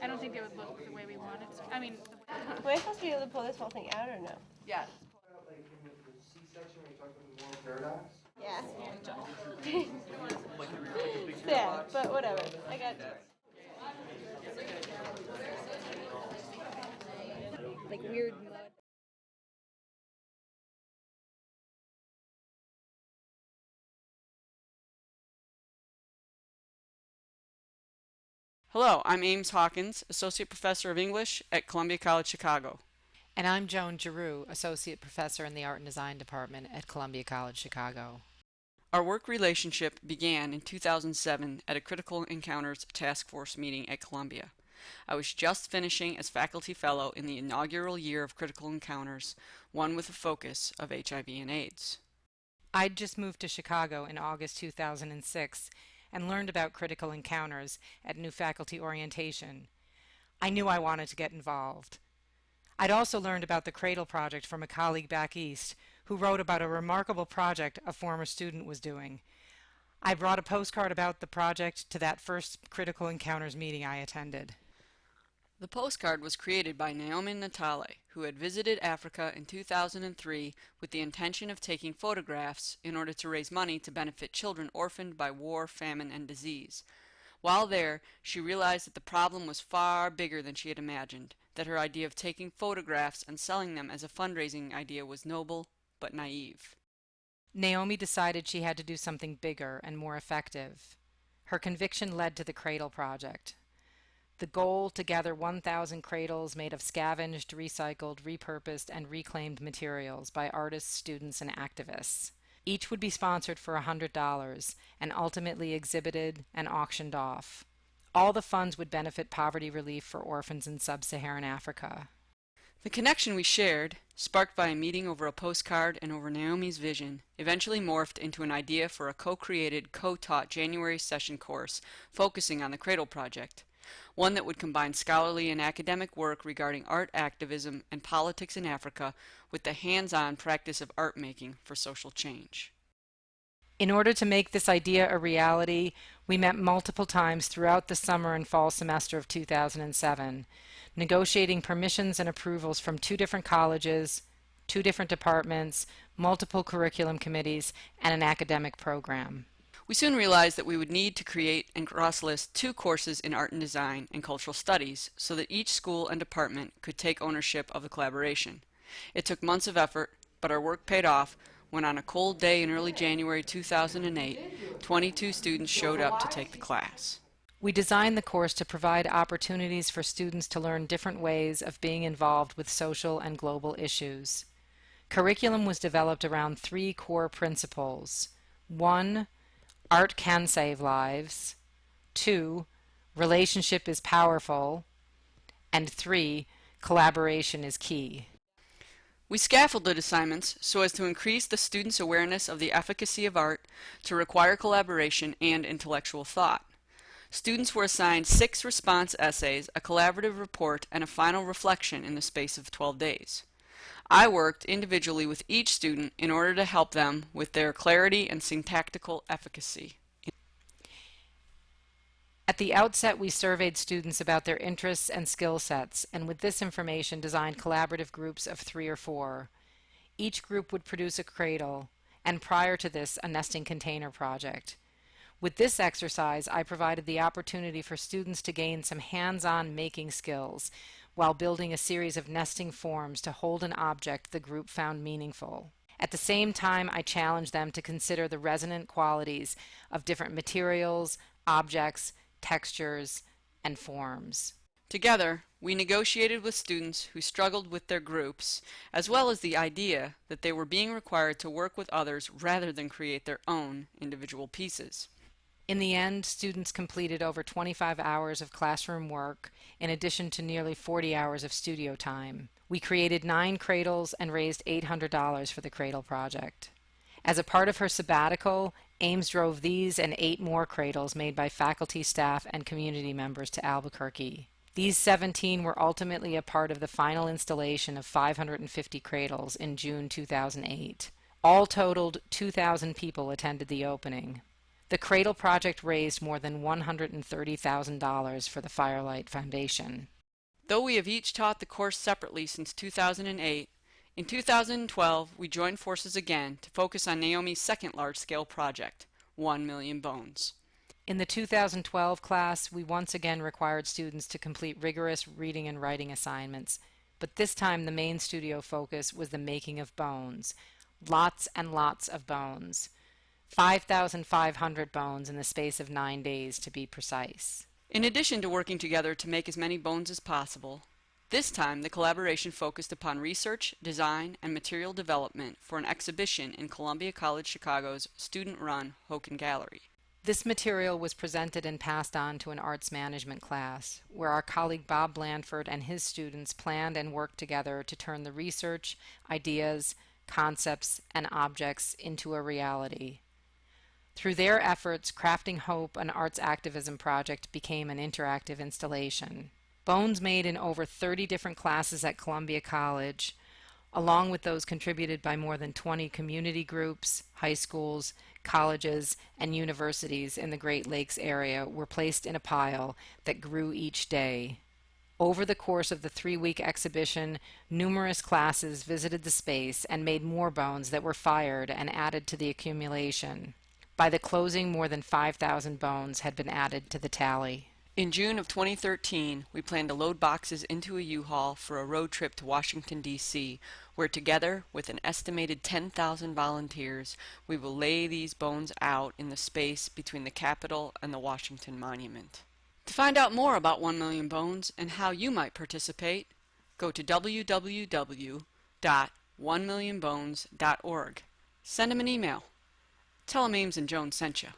I don't think they would look the way we wanted to. I mean, Were I supposed to be able to pull this whole thing out or no? Yeah. Like in the C-section when you talk about the moral paradox. Yeah. Like a big Yeah, but whatever. I got like weird mud. Hello, I'm Ames Hawkins, Associate Professor of English at Columbia College Chicago. And I'm Joan Giroux, Associate Professor in the Art and Design Department at Columbia College Chicago. Our work relationship began in 2007 at a Critical Encounters Task Force meeting at Columbia. I was just finishing as faculty fellow in the inaugural year of Critical Encounters, one with a focus of HIV and AIDS. I'd just moved to Chicago in August 2006 and learned about Critical Encounters at New Faculty Orientation. I knew I wanted to get involved. I'd also learned about the Cradle Project from a colleague back east who wrote about a remarkable project a former student was doing. I brought a postcard about the project to that first Critical Encounters meeting I attended. The postcard was created by Naomi Natale, who had visited Africa in 2003 with the intention of taking photographs in order to raise money to benefit children orphaned by war, famine, and disease. While there, she realized that the problem was far bigger than she had imagined, that her idea of taking photographs and selling them as a fundraising idea was noble but naive. Naomi decided she had to do something bigger and more effective. Her conviction led to the Cradle Project. The goal to gather 1,000 cradles made of scavenged, recycled, repurposed, and reclaimed materials by artists, students, and activists. Each would be sponsored for $100 and ultimately exhibited and auctioned off. All the funds would benefit poverty relief for orphans in sub-Saharan Africa. The connection we shared, sparked by a meeting over a postcard and over Naomi's vision, eventually morphed into an idea for a co-created, co-taught January session course focusing on the Cradle Project, one that would combine scholarly and academic work regarding art activism and politics in Africa with the hands-on practice of art making for social change. In order to make this idea a reality, we met multiple times throughout the summer and fall semester of 2007, negotiating permissions and approvals from 2 different colleges, 2 different departments, multiple curriculum committees, and an academic program. We soon realized that we would need to create and cross-list 2 courses in art and design and cultural studies so that each school and department could take ownership of the collaboration. It took months of effort, but our work paid off when on a cold day in early January 2008, 22 students showed up to take the class. We designed the course to provide opportunities for students to learn different ways of being involved with social and global issues. Curriculum was developed around 3 core principles. 1. Art can save lives. 2. Relationship is powerful. And 3. Collaboration is key. We scaffolded assignments so as to increase the students' awareness of the efficacy of art, to require collaboration and intellectual thought. Students were assigned 6 response essays, a collaborative report, and a final reflection in the space of 12 days. I worked individually with each student in order to help them with their clarity and syntactical efficacy. At the outset, we surveyed students about their interests and skill sets, and with this information designed collaborative groups of 3 or 4. Each group would produce a cradle, and prior to this, a nesting container project. With this exercise, I provided the opportunity for students to gain some hands-on making skills while building a series of nesting forms to hold an object the group found meaningful. At the same time, I challenged them to consider the resonant qualities of different materials, objects, textures, and forms. Together, we negotiated with students who struggled with their groups, as well as the idea that they were being required to work with others rather than create their own individual pieces. In the end, students completed over 25 hours of classroom work, in addition to nearly 40 hours of studio time. We created 9 cradles and raised $800 for the Cradle Project. As a part of her sabbatical, Ames drove these and 8 more cradles made by faculty, staff, and community members to Albuquerque. These 17 were ultimately a part of the final installation of 550 cradles in June 2008. All totaled, 2,000 people attended the opening. The Cradle project raised more than $130,000 for the Firelight Foundation. Though we have each taught the course separately since 2008, in 2012 we joined forces again to focus on Naomi's second large-scale project, 1 Million Bones. In the 2012 class, we once again required students to complete rigorous reading and writing assignments, but this time the main studio focus was the making of bones. Lots and lots of bones. 5,500 bones in the space of 9 days, to be precise. In addition to working together to make as many bones as possible, this time the collaboration focused upon research, design, and material development for an exhibition in Columbia College Chicago's student-run Hawkin Gallery. This material was presented and passed on to an arts management class, where our colleague Bob Blandford and his students planned and worked together to turn the research, ideas, concepts, and objects into a reality. Through their efforts, Crafting Hope, an arts activism project, became an interactive installation. Bones made in over 30 different classes at Columbia College, along with those contributed by more than 20 community groups, high schools, colleges, and universities in the Great Lakes area, were placed in a pile that grew each day. Over the course of the 3-week exhibition, numerous classes visited the space and made more bones that were fired and added to the accumulation. By the closing, more than 5,000 bones had been added to the tally. In June of 2013, we plan to load boxes into a U-Haul for a road trip to Washington, D.C., where together with an estimated 10,000 volunteers, we will lay these bones out in the space between the Capitol and the Washington Monument. To find out more about 1 Million Bones and how you might participate, go to www.onemillionbones.org. Send them an email. Tell them Ames and Joan sent you.